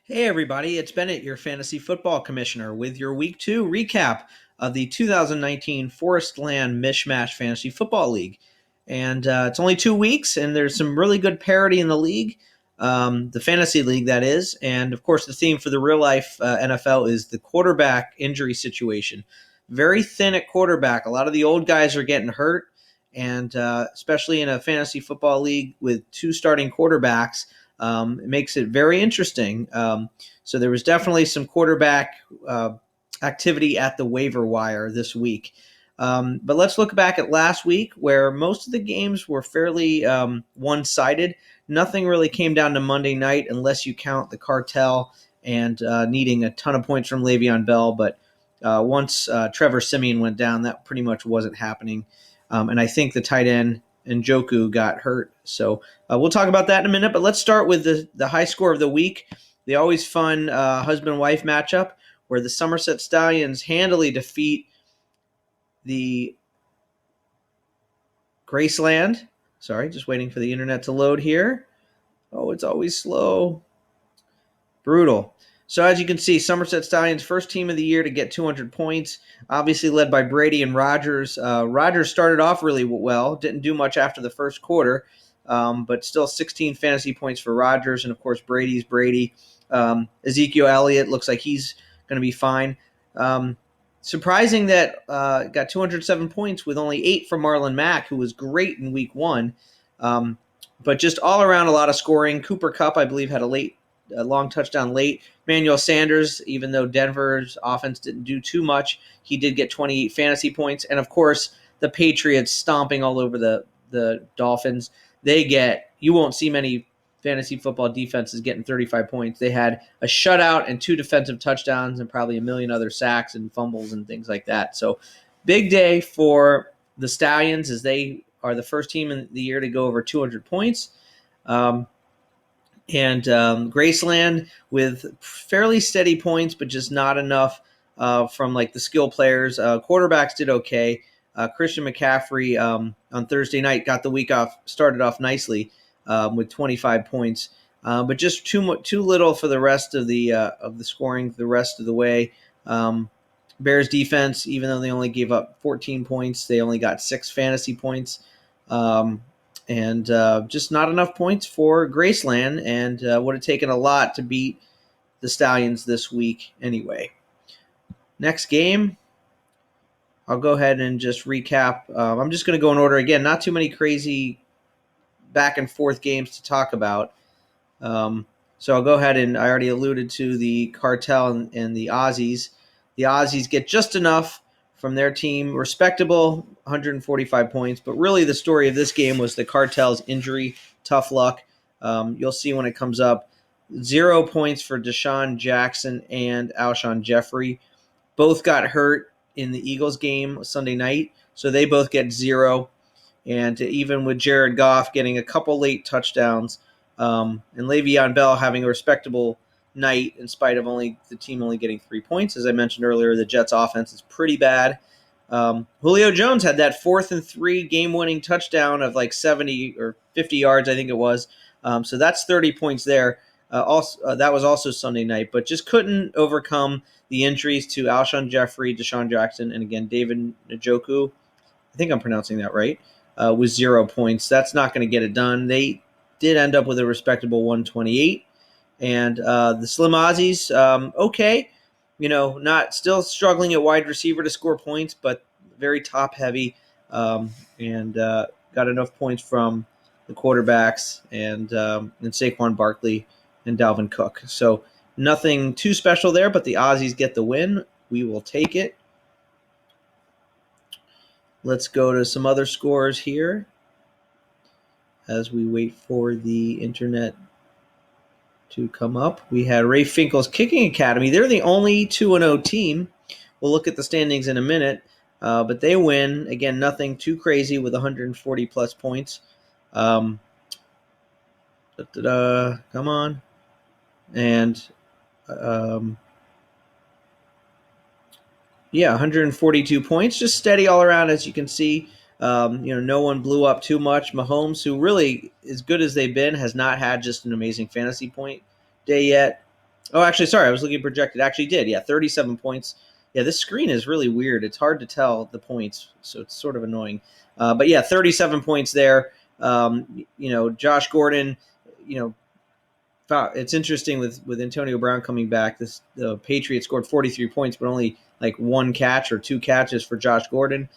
Hey, everybody, it's Bennett, your fantasy football commissioner, with your week two recap of the 2019 Forest Land Mishmash Fantasy Football League. And it's only 2 weeks, and there's some really good parity in the league, the fantasy league, that is. And of course, the theme for the real life NFL is the quarterback injury situation. Very thin at quarterback. A lot of the old guys are getting hurt, and especially in a fantasy football league with two starting quarterbacks. It makes it very interesting. So there was definitely some quarterback activity at the waiver wire this week. But let's look back at last week, where most of the games were fairly one-sided. Nothing really came down to Monday night, unless you count the cartel and needing a ton of points from Le'Veon Bell. But once Trevor Siemian went down, that pretty much wasn't happening. And I think the tight end Njoku got hurt. So we'll talk about that in a minute. But let's start with the high score of the week, the always fun husband-wife matchup, where the Somerset Stallions handily defeat the Graceland. Sorry, just waiting for the internet to load here. Oh, it's always slow. Brutal. So as you can see, Somerset Stallions, first team of the year to get 200 points, obviously led by Brady and Rogers. Rogers started off really well, didn't do much after the first quarter, but still 16 fantasy points for Rogers, and of course Brady's Brady. Ezekiel Elliott looks like he's going to be fine. Surprising that got 207 points with only 8 from Marlon Mack, who was great in week one. But just all around a lot of scoring. Cooper Kupp, I believe, had a long touchdown late. Emmanuel Sanders, even though Denver's offense didn't do too much, he did get 28 fantasy points. And, of course, the Patriots stomping all over the Dolphins. You won't see many fantasy football defenses getting 35 points. They had a shutout and 2 defensive touchdowns and probably a million other sacks and fumbles and things like that. So big day for the Stallions, as they are the first team in the year to go over 200 points. And Graceland with fairly steady points, but just not enough from like the skill players. Quarterbacks did okay. Christian McCaffrey on Thursday night got the week off, started off nicely with 25 points, but just too little for the rest of the scoring the rest of the way. Bears defense, even though they only gave up 14 points, they only got 6 fantasy points. And just not enough points for Graceland, and would have taken a lot to beat the Stallions this week anyway. Next game, I'll go ahead and just recap. I'm just going to go in order again. Not too many crazy back and forth games to talk about. So I'll go ahead, and I already alluded to the Cartel and the Aussies. The Aussies get just enough from their team, respectable 145 points. But really the story of this game was the Cartel's injury, tough luck. You'll see when it comes up. 0 points for Deshaun Jackson and Alshon Jeffrey. Both got hurt in the Eagles game Sunday night, so they both get 0. And even with Jared Goff getting a couple late touchdowns, and Le'Veon Bell having a respectable night in spite of the team only getting 3 points. As I mentioned earlier, the Jets offense is pretty bad. Julio Jones had that 4th and 3 game-winning touchdown of like 70 or 50 yards, I think it was. So that's 30 points there. That was also Sunday night, but just couldn't overcome the injuries to Alshon Jeffrey, Deshaun Jackson, and again, David Njoku. I think I'm pronouncing that right. With 0 points. That's not going to get it done. They did end up with a respectable 128. And the Slim Aussies, okay, not still struggling at wide receiver to score points, but very top heavy, and got enough points from the quarterbacks and Saquon Barkley and Dalvin Cook. So nothing too special there, but the Aussies get the win. We will take it. Let's go to some other scores here as we wait for the internet to come up. We had Ray Finkel's Kicking Academy. They're the only 2-0 team. We'll look at the standings in a minute, but they win. Again, nothing too crazy with 140-plus points. Come on. And, 142 points. Just steady all around, as you can see. No one blew up too much. Mahomes, who really, as good as they've been, has not had just an amazing fantasy point day yet. Oh, actually, sorry, I was looking projected. Actually, did 37 points. Yeah, this screen is really weird. It's hard to tell the points, so it's sort of annoying. But yeah, 37 points there. Josh Gordon. You know, it's interesting with Antonio Brown coming back. The Patriots scored 43 points, but only like one catch or two catches for Josh Gordon.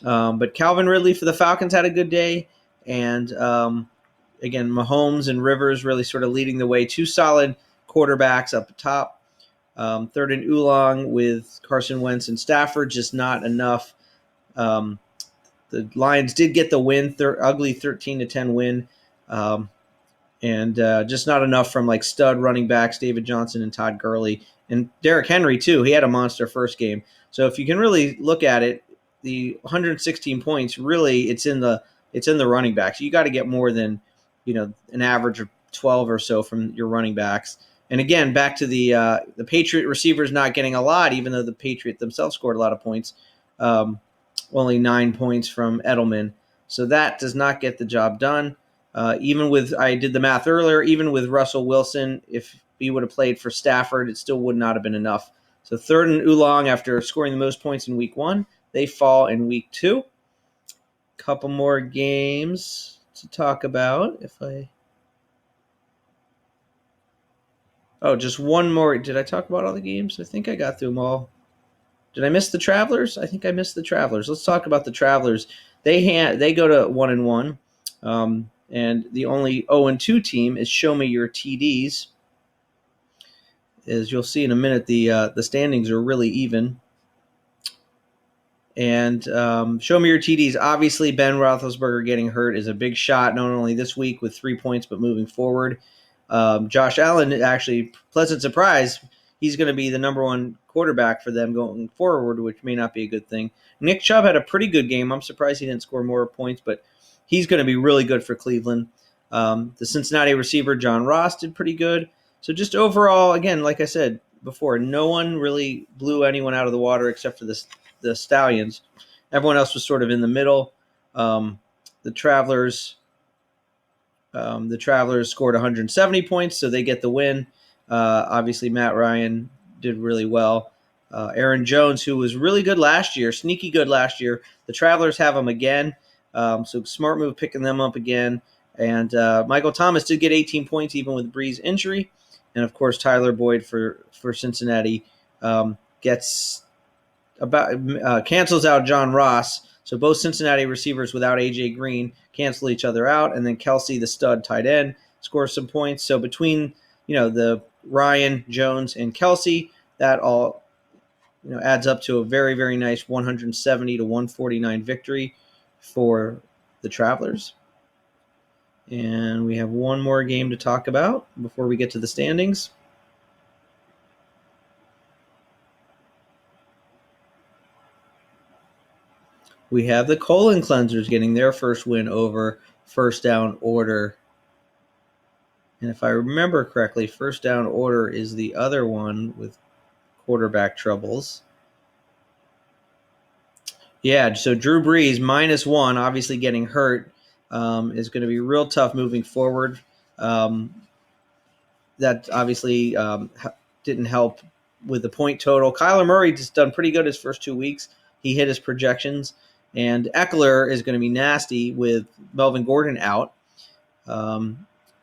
But Calvin Ridley for the Falcons had a good day, and again, Mahomes and Rivers really sort of leading the way. Two solid quarterbacks up top. Third and Oolong with Carson Wentz and Stafford, just not enough. The Lions did get the win, ugly 13-10 win, and just not enough from like stud running backs David Johnson and Todd Gurley, and Derrick Henry too. He had a monster first game. So if you can really look at it, the 116 points really it's in the running backs. You got to get more than an average of 12 or so from your running backs. And again, back to the Patriot receivers not getting a lot, even though the Patriots themselves scored a lot of points. Only 9 points from Edelman. So that does not get the job done. Even with, I did the math earlier, even with Russell Wilson, if he would have played for Stafford, it still would not have been enough. So third and Oolong, after scoring the most points in week 1, they fall in week 2. Couple more games to talk about. Just one more. Did I talk about all the games? I think I got through them all. Did I miss the Travelers? I think I missed the Travelers. Let's talk about the Travelers. They go to 1-1, and the only 0-2 team is Show Me Your TDs. As you'll see in a minute, the standings are really even. And Show Me Your TDs. Obviously, Ben Roethlisberger getting hurt is a big shot, not only this week with 3 points, but moving forward. Josh Allen, actually, pleasant surprise. He's going to be the number one quarterback for them going forward, which may not be a good thing. Nick Chubb had a pretty good game. I'm surprised he didn't score more points, but he's going to be really good for Cleveland. The Cincinnati receiver, John Ross, did pretty good. So just overall, again, like I said before, no one really blew anyone out of the water except for the Stallions. Everyone else was sort of in the middle. The Travelers scored 170 points, so they get the win. Obviously, Matt Ryan did really well. Aaron Jones, who was really good last year, sneaky good last year. The Travelers have him again, so smart move picking them up again. And Michael Thomas did get 18 points even with Brees' injury. And, of course, Tyler Boyd for Cincinnati cancels out John Ross. So both Cincinnati receivers without A.J. Green cancel each other out. And then Kelsey, the stud tight end, scores some points. So between the Ryan, Jones, and Kelsey, that all adds up to a very, very nice 170-149 victory for the Travelers. And we have one more game to talk about before we get to the standings. We have the Colon Cleansers getting their first win over First Down Order. And if I remember correctly, First Down Order is the other one with quarterback troubles. Yeah, so Drew Brees, -1, obviously getting hurt, is going to be real tough moving forward. That obviously didn't help with the point total. Kyler Murray just done pretty good his first 2 weeks. He hit his projections. And Eckler is going to be nasty with Melvin Gordon out.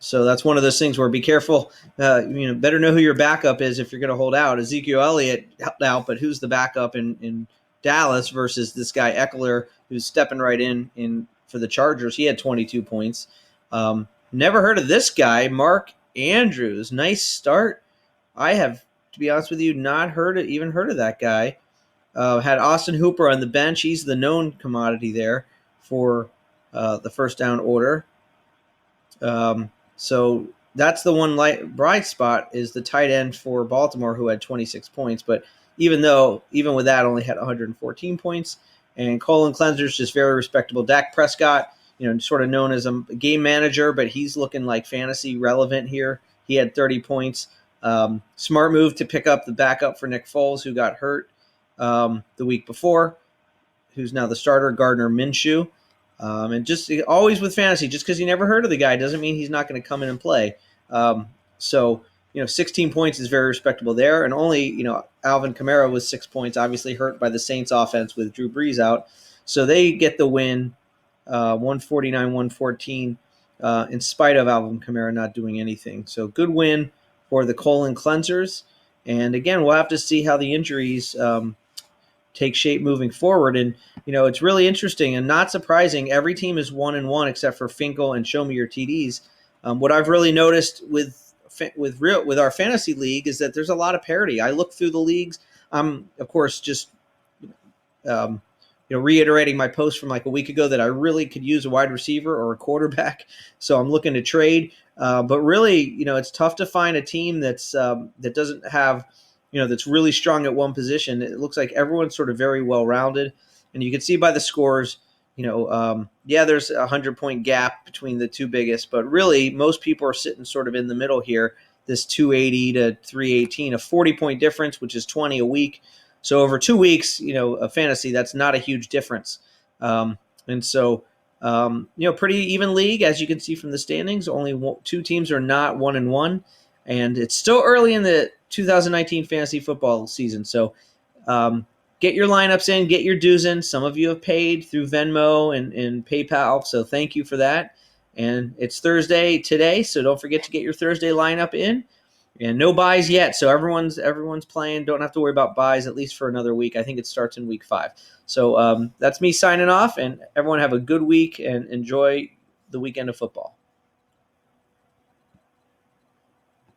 So that's one of those things where be careful. Better know who your backup is if you're going to hold out. Ezekiel Elliott helped out, but who's the backup in Dallas versus this guy Eckler, who's stepping right in for the Chargers? He had 22 points. Never heard of this guy, Mark Andrews. Nice start. I have, to be honest with you, not even heard of that guy. Had Austin Hooper on the bench. He's the known commodity there for the First Down Order. So that's the one bright spot is the tight end for Baltimore who had 26 points. But even with that, only had 114 points. And Colon Cleanser's just very respectable. Dak Prescott, sort of known as a game manager, but he's looking like fantasy relevant here. He had 30 points. Smart move to pick up the backup for Nick Foles, who got hurt the week before, who's now the starter, Gardner Minshew. And just always with fantasy, just because you never heard of the guy doesn't mean he's not going to come in and play. So 16 points is very respectable there. And only, Alvin Kamara was 6 points, obviously hurt by the Saints offense with Drew Brees out. So they get the win, 149-114, in spite of Alvin Kamara not doing anything. So good win for the colon cleansers. And again, we'll have to see how the injuries take shape moving forward. And, it's really interesting and not surprising. Every team is 1-1 except for Finkel and Show Me Your TDs. What I've really noticed with our fantasy league is that there's a lot of parity. I look through the leagues. I'm, of course, just reiterating my post from like a week ago that I really could use a wide receiver or a quarterback. So I'm looking to trade. But really, it's tough to find a team that doesn't have, that's really strong at one position. It looks like everyone's sort of very well rounded, and you can see by the scores. There's a 100-point gap between the two biggest, but really most people are sitting sort of in the middle here. This 280 to 318, a 40-point difference, which is 20 a week. So over 2 weeks, a fantasy, that's not a huge difference. And so, pretty even league, as you can see from the standings. Only two teams are not 1-1, and it's still early in the 2019 fantasy football season. So get your lineups in, get your dues in. Some of you have paid through Venmo and PayPal, so thank you for that. And it's Thursday today, so don't forget to get your Thursday lineup in. And no buys yet, so everyone's playing. Don't have to worry about buys, at least for another week. I think it starts in week 5. So that's me signing off, and everyone have a good week and enjoy the weekend of football.